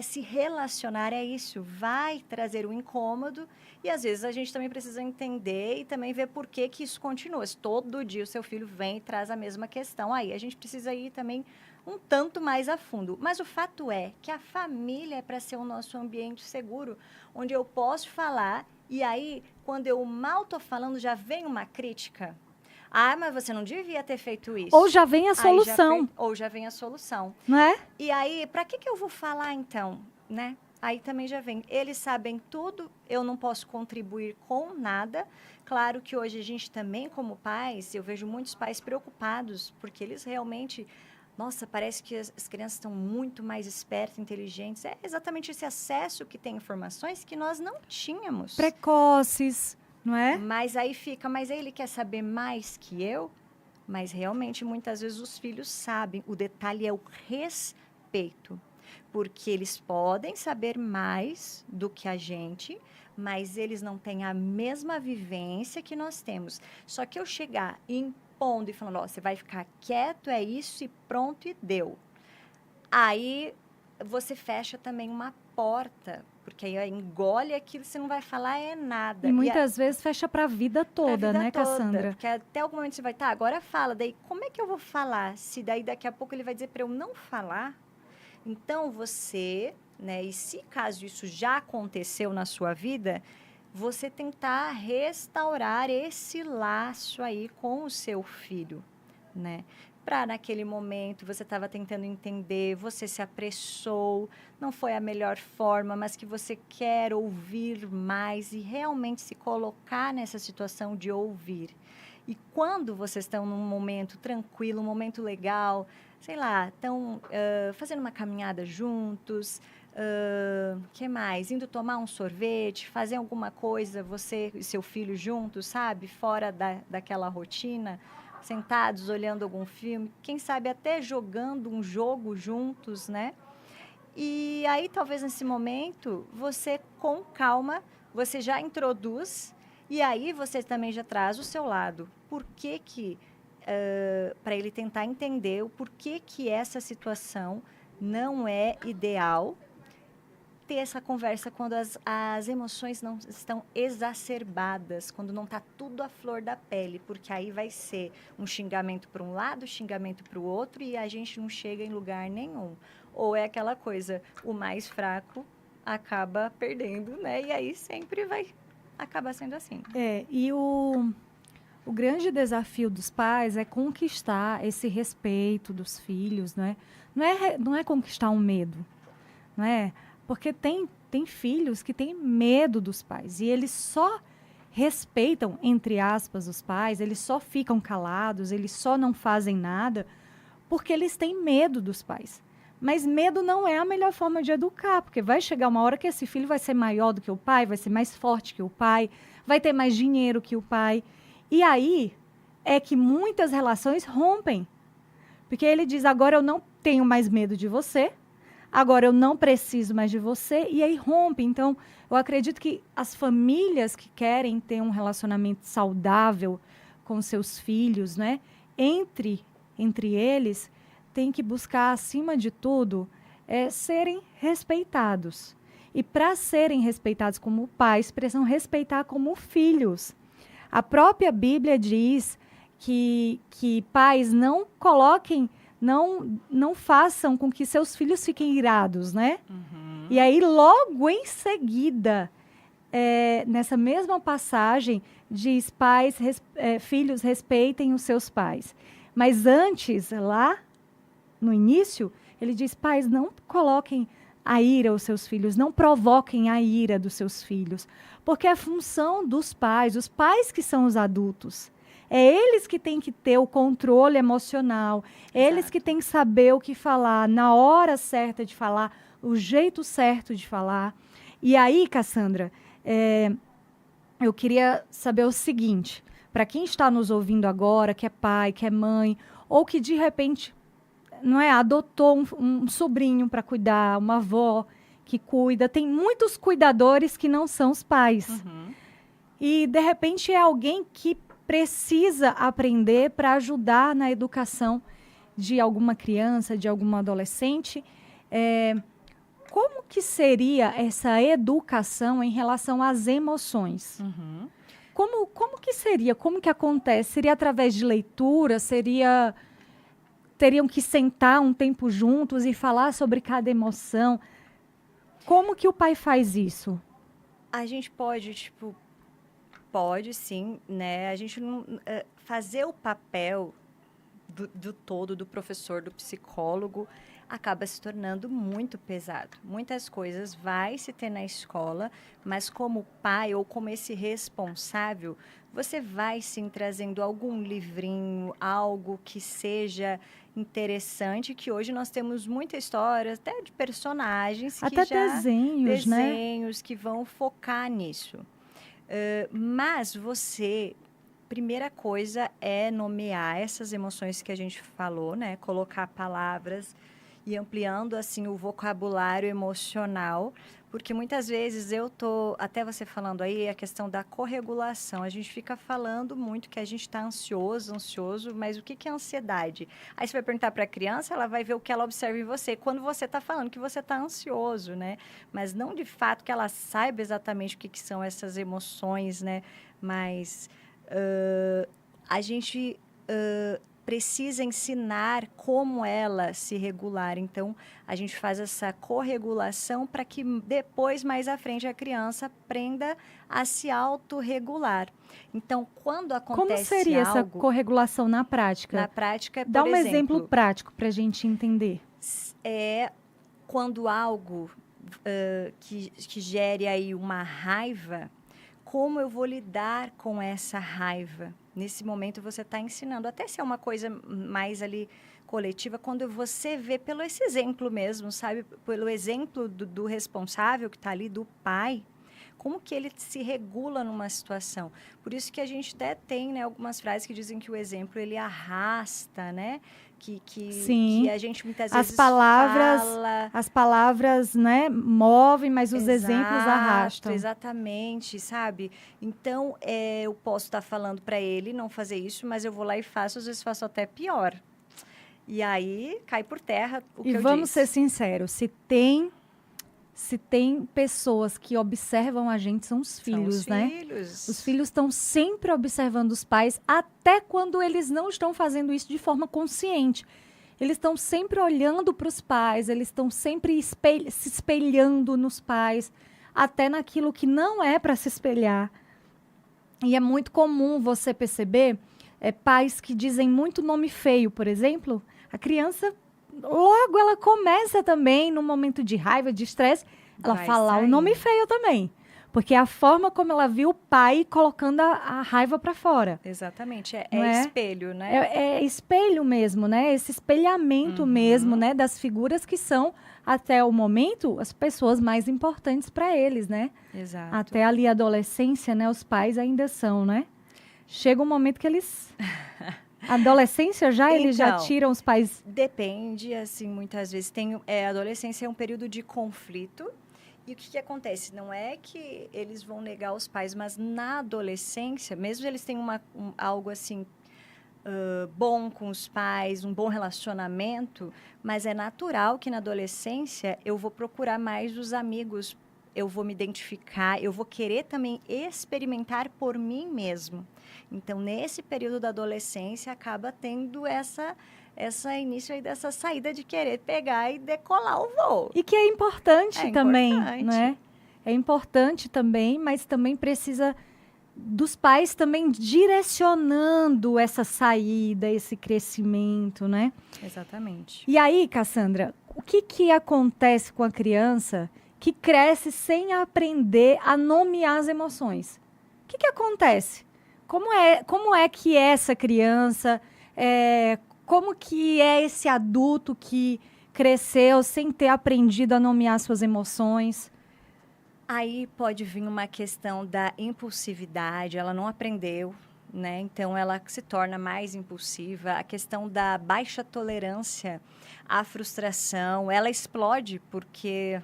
se relacionar é isso, vai trazer um incômodo e às vezes a gente também precisa entender e também ver por que isso continua. Se todo dia o seu filho vem e traz a mesma questão, aí a gente precisa ir também um tanto mais a fundo. Mas o fato é que a família é para ser o nosso ambiente seguro, onde eu posso falar e aí, quando eu mal estou falando, já vem uma crítica. Ah, mas você não devia ter feito isso. Ou já vem a Aí solução, ou já vem a solução. não é? E aí, para que eu vou falar então, né? Aí também já vem. Eles sabem tudo, eu não posso contribuir com nada. Claro que hoje a gente também, como pais, eu vejo muitos pais preocupados, porque eles realmente... Nossa, parece que as crianças estão muito mais espertas, inteligentes. É exatamente esse acesso que tem informações que nós não tínhamos. Precoces, não é? Mas aí mas ele quer saber mais que eu? Mas realmente, muitas vezes, os filhos sabem. O detalhe é o respeito. Porque eles podem saber mais do que a gente, mas eles não têm a mesma vivência que nós temos. Só que eu chegar impondo e falando, ó, você vai ficar quieto, é isso e pronto e deu. Aí você fecha também uma porta, porque aí engole aquilo, você não vai falar nada. E muitas vezes fecha para a vida toda, vida né, toda, Cassandra? porque até algum momento você vai, tá, agora fala. Daí, como é que eu vou falar? Se daí daqui a pouco ele vai dizer para eu não falar. Então, você, né, e se caso isso já aconteceu na sua vida, você tentar restaurar esse laço aí com o seu filho, né? Para naquele momento você estava tentando entender, você se apressou, não foi a melhor forma, mas que você quer ouvir mais e realmente se colocar nessa situação de ouvir. E quando vocês estão num momento tranquilo, um momento legal, sei lá, estão fazendo uma caminhada juntos, que mais? Indo tomar um sorvete, fazer alguma coisa, você e seu filho juntos, sabe? Fora daquela rotina, sentados, olhando algum filme, quem sabe até jogando um jogo juntos, né? E aí, talvez nesse momento, você, com calma, você já introduz e aí você também já traz o seu lado. Por que para ele tentar entender o porquê que essa situação não é ideal, ter essa conversa quando as emoções não estão exacerbadas, quando não está tudo à flor da pele, porque aí vai ser um xingamento para um lado, xingamento para o outro, e a gente não chega em lugar nenhum. Ou é aquela coisa, o mais fraco acaba perdendo, né? E aí sempre vai acabar sendo assim. E o grande desafio dos pais é conquistar esse respeito dos filhos, né? Não é conquistar um medo, não é? Porque tem filhos que têm medo dos pais e eles só respeitam, entre aspas, os pais, eles só ficam calados, eles só não fazem nada porque eles têm medo dos pais. Mas medo não é a melhor forma de educar, porque vai chegar uma hora que esse filho vai ser maior do que o pai, vai ser mais forte que o pai, vai ter mais dinheiro que o pai. E aí é que muitas relações rompem. Porque ele diz, agora eu não tenho mais medo de você, agora eu não preciso mais de você, e aí rompe. Então, eu acredito que as famílias que querem ter um relacionamento saudável com seus filhos, né, entre eles, têm que buscar, acima de tudo, serem respeitados. E para serem respeitados como pais, precisam respeitar como filhos. A própria Bíblia diz que pais não coloquem, não façam com que seus filhos fiquem irados, né? E aí, logo em seguida, nessa mesma passagem, diz filhos respeitem os seus pais. Mas antes, lá no início, ele diz, pais, não coloquem a ira aos seus filhos, não provoquem a ira dos seus filhos, porque é função dos pais, os pais que são os adultos. É eles que têm que ter o controle emocional, eles que têm que saber o que falar, na hora certa de falar, o jeito certo de falar. E aí, Cassandra, eu queria saber o seguinte, para quem está nos ouvindo agora, que é pai, que é mãe, ou que de repente adotou um sobrinho para cuidar, uma avó que cuida, tem muitos cuidadores que não são os pais. E, de repente, é alguém que precisa aprender para ajudar na educação de alguma criança, de alguma adolescente. Como que seria essa educação em relação às emoções? Como que seria? Como que acontece? Seria através de leitura? Teriam que sentar um tempo juntos e falar sobre cada emoção? Como que o pai faz isso? A gente pode sim, né? A gente não fazer o papel do todo, do professor, do psicólogo, acaba se tornando muito pesado. Muitas coisas vai se ter na escola, mas como pai ou como esse responsável, você vai sim trazendo algum livrinho, algo que seja interessante, que hoje nós temos muita história, até de personagens até que já... desenhos, né? Desenhos que vão focar nisso. Mas primeira coisa é nomear essas emoções que a gente falou, né? Colocar palavras e ampliando, assim, o vocabulário emocional, porque muitas vezes até você falando aí, a questão da corregulação, a gente fica falando muito que a gente está ansioso, mas o que é ansiedade? Aí você vai perguntar para a criança, ela vai ver o que ela observa em você, quando você está falando que você está ansioso, né? Mas não de fato que ela saiba exatamente o que são essas emoções, né? Mas a gente... precisa ensinar como ela se regular. Então, a gente faz essa corregulação para que depois, mais à frente, a criança aprenda a se autorregular. Então, quando acontece como seria essa corregulação na prática? Na prática, dá um exemplo prático para a gente entender. É quando algo que gere aí uma raiva, como eu vou lidar com essa raiva? Nesse momento, você está ensinando, até se é uma coisa mais ali coletiva, quando você vê pelo esse exemplo mesmo, sabe? Pelo exemplo do responsável que está ali, do pai, como que ele se regula numa situação. Por isso que a gente até tem, né, algumas frases que dizem que o exemplo, ele arrasta, né? Que a gente muitas vezes fala... As palavras, né, movem, mas os exemplos arrastam. Exatamente, sabe? Então, eu posso estar falando para ele não fazer isso, mas eu vou lá e faço, às vezes faço até pior. E aí, cai por terra o que eu disse. E vamos ser sinceros, se tem pessoas que observam a gente, são os filhos, né? Os filhos estão sempre observando os pais, até quando eles não estão fazendo isso de forma consciente. Eles estão sempre olhando para os pais, eles estão sempre se espelhando nos pais, até naquilo que não é para se espelhar. E é muito comum você perceber pais que dizem muito nome feio, por exemplo. A criança... logo ela começa também, no momento de raiva, de estresse, ela fala o nome feio também. Porque é a forma como ela viu o pai colocando a raiva para fora. Exatamente, é espelho, né? É espelho mesmo, né? Esse espelhamento mesmo, né? Das figuras que são, até o momento, as pessoas mais importantes para eles, né? Exato. Até ali a adolescência, né? Os pais ainda são, né? Chega um momento que eles... Adolescência já, eles já tiram os pais? Depende, assim, muitas vezes. A adolescência é um período de conflito. E o que acontece? Não é que eles vão negar os pais, mas na adolescência, mesmo eles têm algo assim, bom com os pais, um bom relacionamento, mas é natural que na adolescência eu vou procurar mais os amigos eu vou me identificar, eu vou querer também experimentar por mim mesmo. Então, nesse período da adolescência, acaba tendo essa início aí dessa saída de querer pegar e decolar o voo. E que é importante também, importante. né? É importante também, mas também precisa dos pais também direcionando essa saída, esse crescimento, né? Exatamente. E aí, Cassandra, o que acontece com a criança que cresce sem aprender a nomear as emoções? O que acontece? Como é que é essa criança, como que é esse adulto que cresceu sem ter aprendido a nomear suas emoções? Aí pode vir uma questão da impulsividade, ela não aprendeu, né? Então ela se torna mais impulsiva. A questão da baixa tolerância à frustração, ela explode porque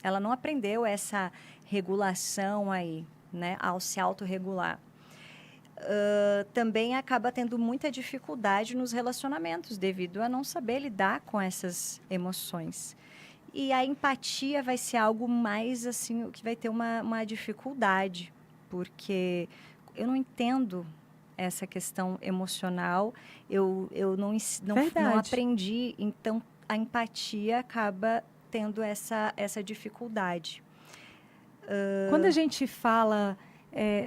ela não aprendeu essa regulação aí, né? Ao se autorregular. Também acaba tendo muita dificuldade nos relacionamentos devido a não saber lidar com essas emoções. E a empatia vai ser algo mais, assim, que vai ter uma dificuldade, porque eu não entendo essa questão emocional, eu não aprendi, então a empatia acaba tendo essa dificuldade. Quando a gente fala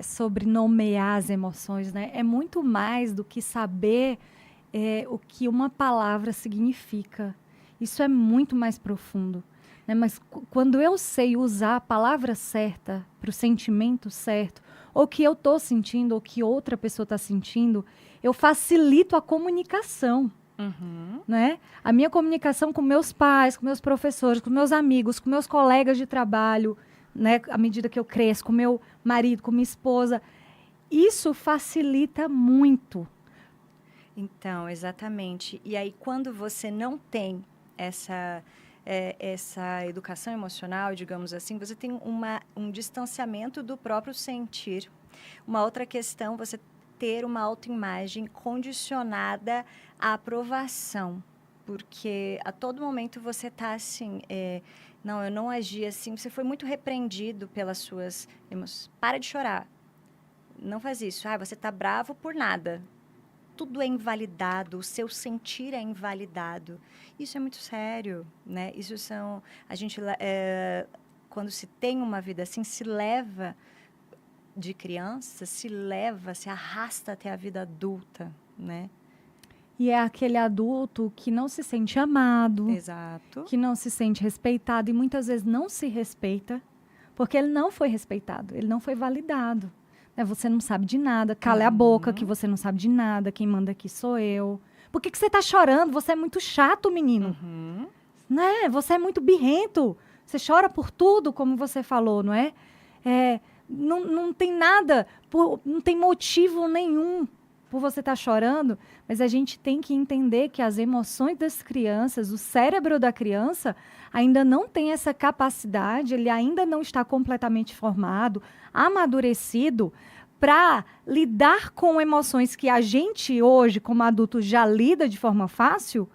sobre nomear as emoções, né, é muito mais do que saber o que uma palavra significa. Isso é muito mais profundo, né? Mas quando eu sei usar a palavra certa para o sentimento certo, ou o que eu estou sentindo, ou o que outra pessoa está sentindo, eu facilito a comunicação. Uhum. Né? A minha comunicação com meus pais, com meus professores, com meus amigos, com meus colegas de trabalho, né? À medida que eu cresço, com meu marido, com minha esposa, isso facilita muito. Então, exatamente. E aí, quando você não tem essa educação emocional, digamos assim, você tem um distanciamento do próprio sentir. Uma outra questão, você ter uma autoimagem condicionada à aprovação, porque a todo momento você está assim, não, eu não agi assim, você foi muito repreendido pelas suas emoções. Para de chorar, não faz isso. Você está bravo por nada. Tudo é invalidado, o seu sentir é invalidado. Isso é muito sério, né? Quando se tem uma vida assim, se leva de criança, se arrasta até a vida adulta, né? E é aquele adulto que não se sente amado, Exato. que não se sente respeitado e muitas vezes não se respeita, porque ele não foi respeitado, ele não foi validado. Você não sabe de nada, cala a boca que você não sabe de nada, quem manda aqui sou eu. Por que você tá chorando? Você é muito chato, menino. Uhum. Né? Você é muito birrento. Você chora por tudo, como você falou, não é? Não tem nada, não tem motivo nenhum por você estar chorando, mas a gente tem que entender que as emoções das crianças, o cérebro da criança ainda não tem essa capacidade, ele ainda não está completamente formado, amadurecido para lidar com emoções que a gente hoje, como adulto, já lida de forma fácil.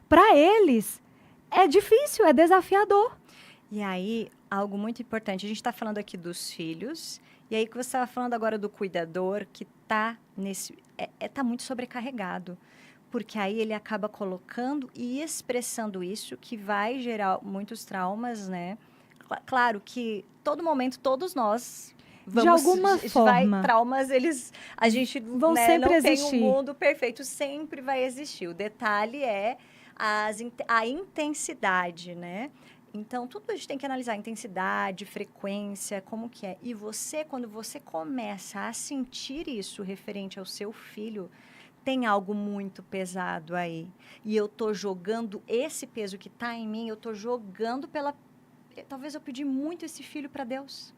Para eles é difícil, é desafiador. E aí, algo muito importante, a gente está falando aqui dos filhos, e aí que você estava falando agora do cuidador, que está muito sobrecarregado, porque aí ele acaba colocando e expressando isso, que vai gerar muitos traumas, né? Claro que todo momento, todos nós de alguma forma, traumas, a gente vão sempre não existir. Tem um mundo perfeito, sempre vai existir. O detalhe é a intensidade, né? Então, tudo a gente tem que analisar, intensidade, frequência, como que é. E você, quando você começa a sentir isso referente ao seu filho, tem algo muito pesado aí. E eu tô jogando esse peso que está em mim, eu tô jogando talvez eu pedi muito esse filho para Deus.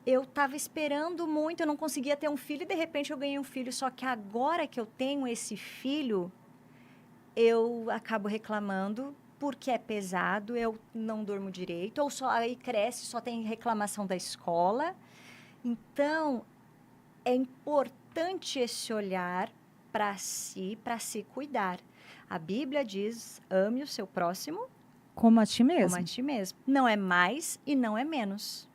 Eu estava esperando muito, eu não conseguia ter um filho e de repente eu ganhei um filho. Só que agora que eu tenho esse filho, eu acabo reclamando porque é pesado, eu não durmo direito, ou só aí cresce, só tem reclamação da escola. Então, é importante esse olhar para si, para se cuidar. A Bíblia diz, ame o seu próximo Como a ti mesmo. Como a ti mesmo. Não é mais e não é menos.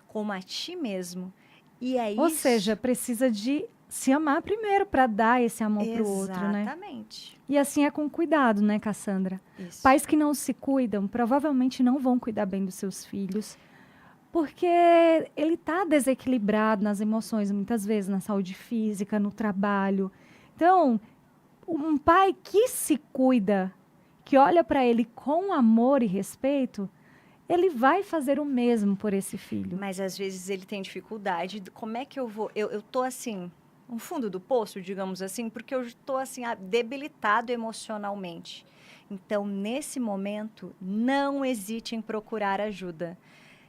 Como a ti mesmo. E é Ou isso. seja, precisa de se amar primeiro para dar esse amor pro outro, né? Exatamente. E assim é com cuidado, né, Cassandra? Isso. Pais que não se cuidam provavelmente não vão cuidar bem dos seus filhos, porque ele está desequilibrado nas emoções, muitas vezes, na saúde física, no trabalho. Então, um pai que se cuida, que olha para ele com amor e respeito, ele vai fazer o mesmo por esse filho. Mas às vezes ele tem dificuldade. Como é que eu vou? Eu tô assim, no fundo do poço, digamos assim, porque eu estou assim, debilitado emocionalmente. Então, nesse momento, não hesite em procurar ajuda.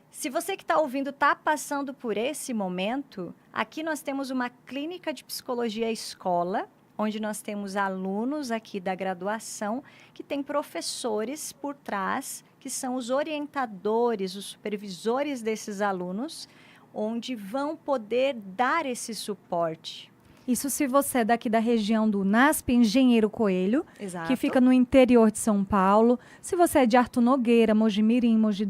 Se você que está ouvindo está passando por esse momento, aqui nós temos uma clínica de psicologia escola, onde nós temos alunos aqui da graduação que tem professores por trás, que são os orientadores, os supervisores desses alunos, onde vão poder dar esse suporte. Isso se você é daqui da região do NASP, Engenheiro Coelho, Exato. que fica no interior de São Paulo. Se você é de Arthur Nogueira, Mogi Mirim, Mogi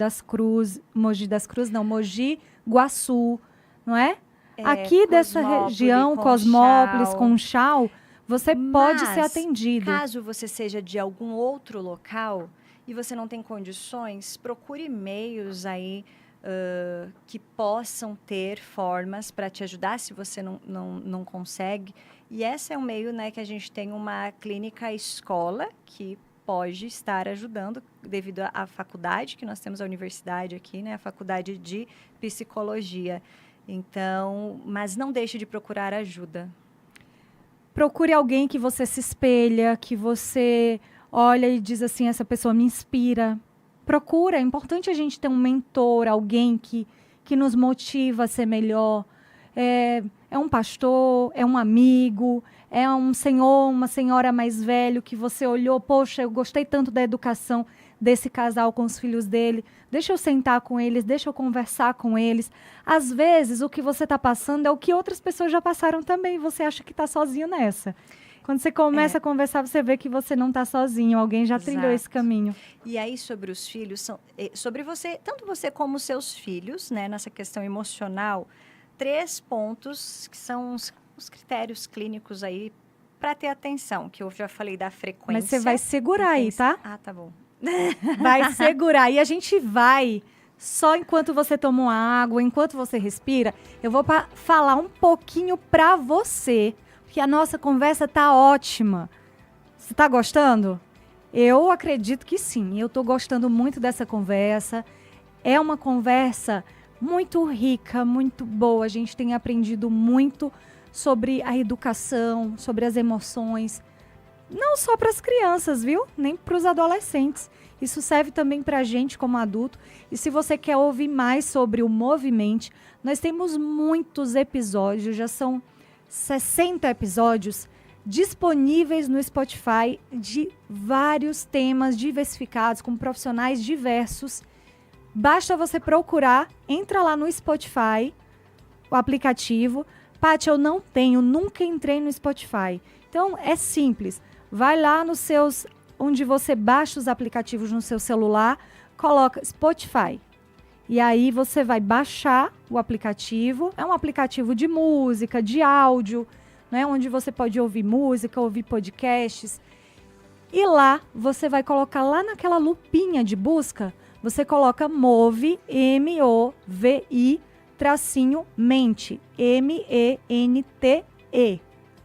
Guaçu, não é? Aqui dessa região, Cosmópolis, Conchal, você pode ser atendido. Caso você seja de algum outro local e você não tem condições, procure e-mails aí que possam ter formas para te ajudar se você não consegue. E esse é um meio, né, que a gente tem uma clínica escola que pode estar ajudando devido à faculdade, que nós temos a universidade aqui, né, a faculdade de psicologia. Então, mas não deixe de procurar ajuda. Procure alguém que você se espelha, que você olha e diz assim, essa pessoa me inspira. Procura, é importante a gente ter um mentor, alguém que nos motiva a ser melhor. É um pastor, é um amigo, é um senhor, uma senhora mais velho que você olhou, poxa, eu gostei tanto da educação desse casal com os filhos dele, deixa eu sentar com eles, deixa eu conversar com eles. Às vezes, o que você está passando é o que outras pessoas já passaram também, você acha que está sozinho nessa. Quando você começa a conversar, você vê que você não está sozinho, alguém já trilhou esse caminho. E aí, sobre os filhos, sobre você, tanto você como os seus filhos, né, nessa questão emocional, 3 pontos que são os critérios clínicos aí para ter atenção, que eu já falei da frequência. Mas você vai segurar aí, tá? Ah, tá bom. Vai segurar. E a gente vai, só enquanto você toma uma água, enquanto você respira, eu vou falar um pouquinho para você, porque a nossa conversa tá ótima. Você tá gostando? Eu acredito que sim. Eu tô gostando muito dessa conversa. É uma conversa muito rica, muito boa. A gente tem aprendido muito sobre a educação, sobre as emoções. Não só para as crianças, viu? Nem para os adolescentes. Isso serve também para a gente como adulto. E se você quer ouvir mais sobre o Movimente, nós temos muitos episódios, já são 60 episódios disponíveis no Spotify de vários temas diversificados, com profissionais diversos. Basta você procurar, entra lá no Spotify, o aplicativo. Paty, eu não tenho, nunca entrei no Spotify. Então, é simples. Vai lá nos seus, onde você baixa os aplicativos no seu celular, coloca Spotify. E aí você vai baixar o aplicativo. É um aplicativo de música, de áudio, né, onde você pode ouvir música, ouvir podcasts. E lá você vai colocar lá naquela lupinha de busca, você coloca Move, M-O-V-I, tracinho, mente, M-E-N-T-E.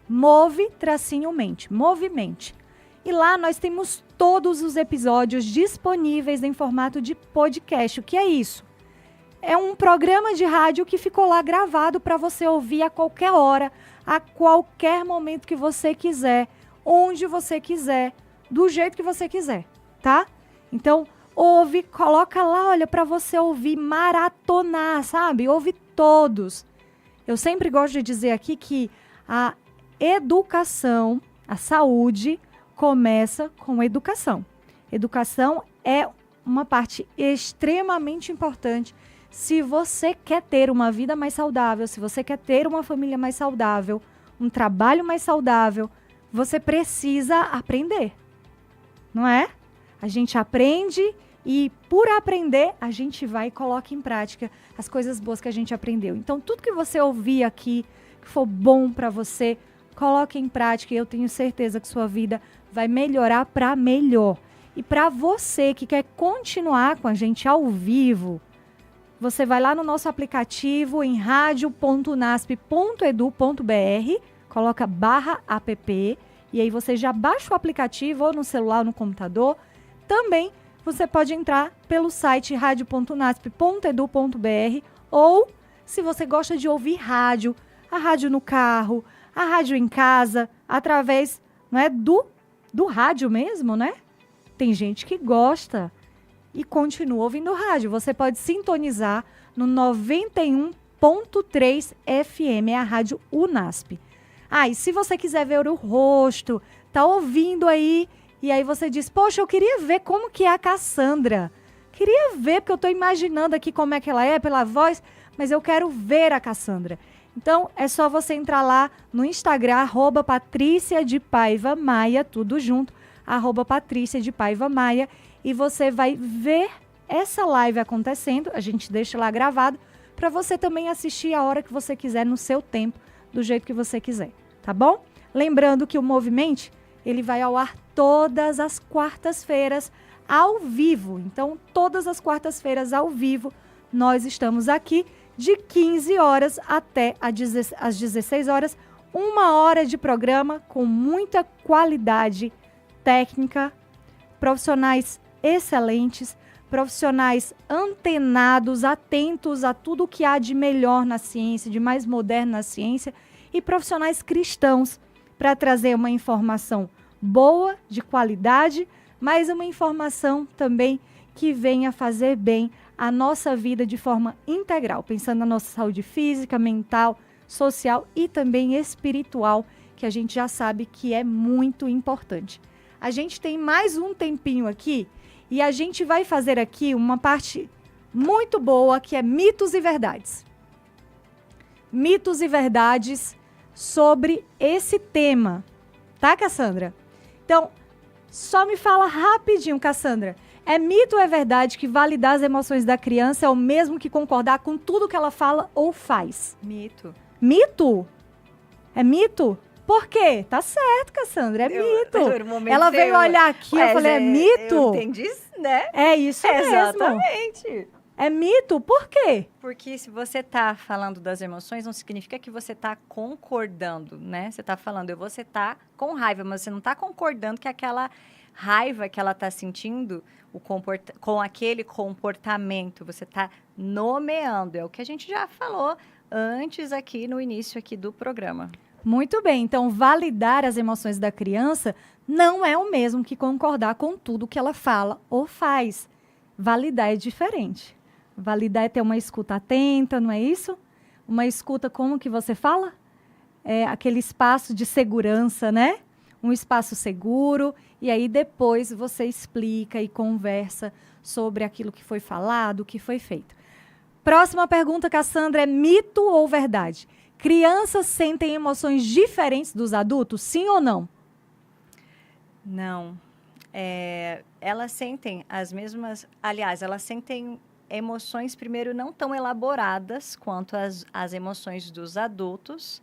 Move, tracinho, mente, Movimente. E lá nós temos todos os episódios disponíveis em formato de podcast. O que é isso? É um programa de rádio que ficou lá gravado para você ouvir a qualquer hora, a qualquer momento que você quiser, onde você quiser, do jeito que você quiser, tá? Então, ouve, coloca lá, olha, para você ouvir, maratonar, sabe? Ouve todos. Eu sempre gosto de dizer aqui que a educação, a saúde, começa com educação. Educação é uma parte extremamente importante se você quer ter uma vida mais saudável, se você quer ter uma família mais saudável, um trabalho mais saudável, você precisa aprender, não é? A gente aprende E por aprender, a gente vai e coloca em prática as coisas boas que a gente aprendeu. Então, tudo que você ouvir aqui, que for bom para você, coloque em prática e eu tenho certeza que sua vida vai melhorar para melhor. E para você que quer continuar com a gente ao vivo, você vai lá no nosso aplicativo em radio.unasp.edu.br, coloca /app, e aí você já baixa o aplicativo ou no celular ou no computador. Também você pode entrar pelo site radio.unasp.edu.br ou, se você gosta de ouvir rádio, a rádio no carro, a rádio em casa, através, não é, do rádio mesmo, né? Tem gente que gosta e continua ouvindo rádio. Você pode sintonizar no 91.3 FM, é a Rádio Unasp. E se você quiser ver o rosto, tá ouvindo aí, e aí você diz, poxa, eu queria ver como que é a Cassandra. Queria ver, porque eu tô imaginando aqui como é que ela é pela voz, mas eu quero ver a Cassandra. Então, é só você entrar lá no Instagram, @Patrícia de Paiva Maia, tudo junto, @Patrícia de Paiva Maia, e você vai ver essa live acontecendo, a gente deixa lá gravado, para você também assistir a hora que você quiser, no seu tempo, do jeito que você quiser, tá bom? Lembrando que o Movimente, ele vai ao ar todas as quartas-feiras, ao vivo. Então, todas as quartas-feiras, ao vivo, nós estamos aqui, de 15 horas até às 16 horas, 1 hora de programa com muita qualidade técnica, profissionais excelentes, profissionais antenados, atentos a tudo que há de melhor na ciência, de mais moderno na ciência, e profissionais cristãos para trazer uma informação boa, de qualidade, mas uma informação também que venha fazer bem a nossa vida de forma integral, pensando na nossa saúde física, mental, social e também espiritual, que a gente já sabe que é muito importante. A gente tem mais um tempinho aqui e a gente vai fazer aqui uma parte muito boa, que é mitos e verdades. Mitos e verdades sobre esse tema, tá, Cassandra? Então, só me fala rapidinho, Cassandra. É mito ou é verdade que validar as emoções da criança é o mesmo que concordar com tudo que ela fala ou faz? Mito. Mito? É mito? Por quê? Tá certo, Cassandra, é mito. Ela veio olhar aqui, eu falei, é mito? Eu entendi, né? É isso mesmo. Exatamente. É mito? Por quê? Porque se você tá falando das emoções, não significa que você tá concordando, né? Você tá falando, você tá com raiva, mas você não tá concordando que aquela raiva que ela tá sentindo com aquele comportamento, você tá nomeando. É o que a gente já falou antes aqui no início aqui do programa. Muito bem, então validar as emoções da criança não é o mesmo que concordar com tudo que ela fala ou faz. Validar é diferente. Validar é ter uma escuta atenta, não é isso? Uma escuta, como que você fala? É aquele espaço de segurança, né? Um espaço seguro, e aí depois você explica e conversa sobre aquilo que foi falado, o que foi feito. Próxima pergunta, Cassandra, é mito ou verdade? Crianças sentem emoções diferentes dos adultos, sim ou não? Não. Elas sentem as mesmas... Aliás, elas sentem emoções, primeiro, não tão elaboradas quanto as emoções dos adultos,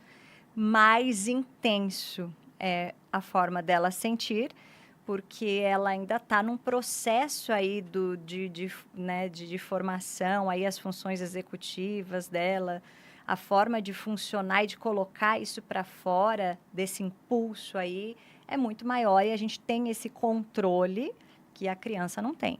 mais intenso é a forma dela sentir, porque ela ainda está num processo aí de formação, aí as funções executivas dela, a forma de funcionar e de colocar isso para fora desse impulso aí é muito maior e a gente tem esse controle que a criança não tem.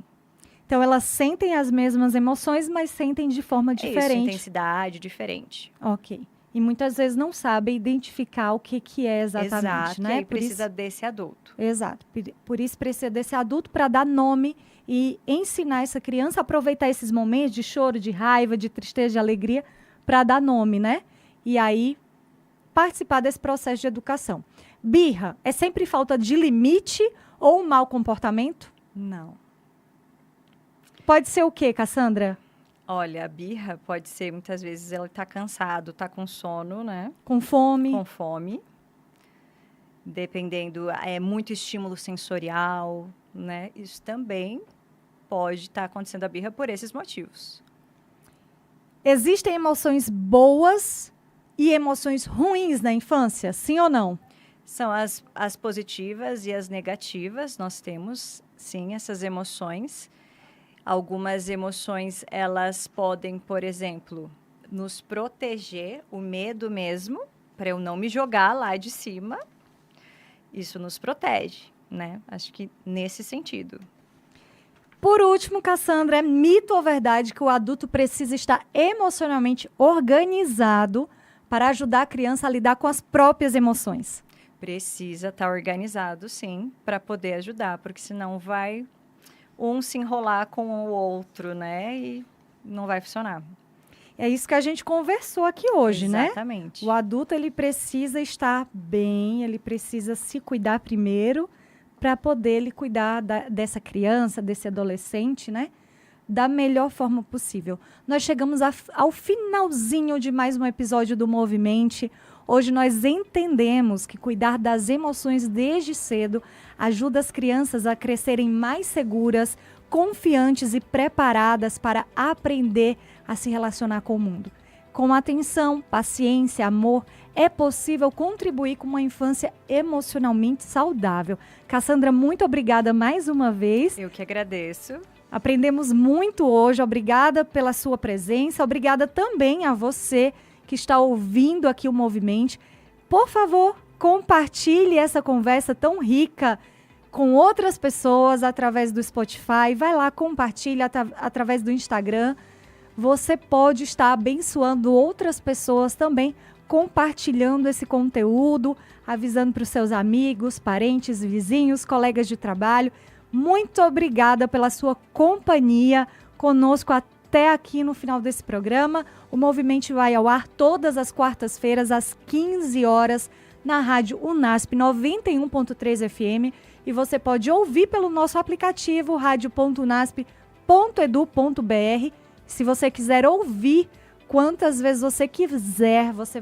Então, elas sentem as mesmas emoções, mas sentem de forma diferente. Isso, intensidade diferente. Ok. E muitas vezes não sabem identificar o que é exatamente, Exato, né? E aí precisa desse adulto. Exato. Por isso precisa desse adulto para dar nome e ensinar essa criança a aproveitar esses momentos de choro, de raiva, de tristeza, de alegria, para dar nome, né? E aí participar desse processo de educação. Birra é sempre falta de limite ou um mau comportamento? Não. Pode ser o quê, Cassandra? Olha, a birra pode ser, muitas vezes, ela está cansado, está com sono, né? Com fome. Com fome. Dependendo, é muito estímulo sensorial, né? Isso também pode estar acontecendo a birra por esses motivos. Existem emoções boas e emoções ruins na infância, sim ou não? São as positivas e as negativas. Nós temos, sim, essas emoções. Algumas emoções, elas podem, por exemplo, nos proteger, o medo mesmo, para eu não me jogar lá de cima. Isso nos protege, né? Acho que nesse sentido. Por último, Cassandra, é mito ou verdade que o adulto precisa estar emocionalmente organizado para ajudar a criança a lidar com as próprias emoções? Precisa estar organizado, sim, para poder ajudar, porque senão vai um se enrolar com o outro, né? E não vai funcionar. É isso que a gente conversou aqui hoje, né? Exatamente. O adulto, ele precisa estar bem, ele precisa se cuidar primeiro para poder ele cuidar dessa criança, desse adolescente, né? Da melhor forma possível. Nós chegamos ao finalzinho de mais um episódio do Movimente. Hoje nós entendemos que cuidar das emoções desde cedo ajuda as crianças a crescerem mais seguras, confiantes e preparadas para aprender a se relacionar com o mundo. Com atenção, paciência, amor, é possível contribuir com uma infância emocionalmente saudável. Cassandra, muito obrigada mais uma vez. Eu que agradeço. Aprendemos muito hoje. Obrigada pela sua presença. Obrigada também a você que está ouvindo aqui o Movimente. Por favor, compartilhe essa conversa tão rica com outras pessoas através do Spotify. Vai lá, compartilha através do Instagram. Você pode estar abençoando outras pessoas também, compartilhando esse conteúdo, avisando para os seus amigos, parentes, vizinhos, colegas de trabalho. Muito obrigada pela sua companhia conosco até aqui no final desse programa. O Movimento vai ao ar todas as quartas-feiras, às 15 horas, na rádio Unasp 91.3 FM. E você pode ouvir pelo nosso aplicativo radio.unasp.edu.br. Se você quiser ouvir quantas vezes você quiser, você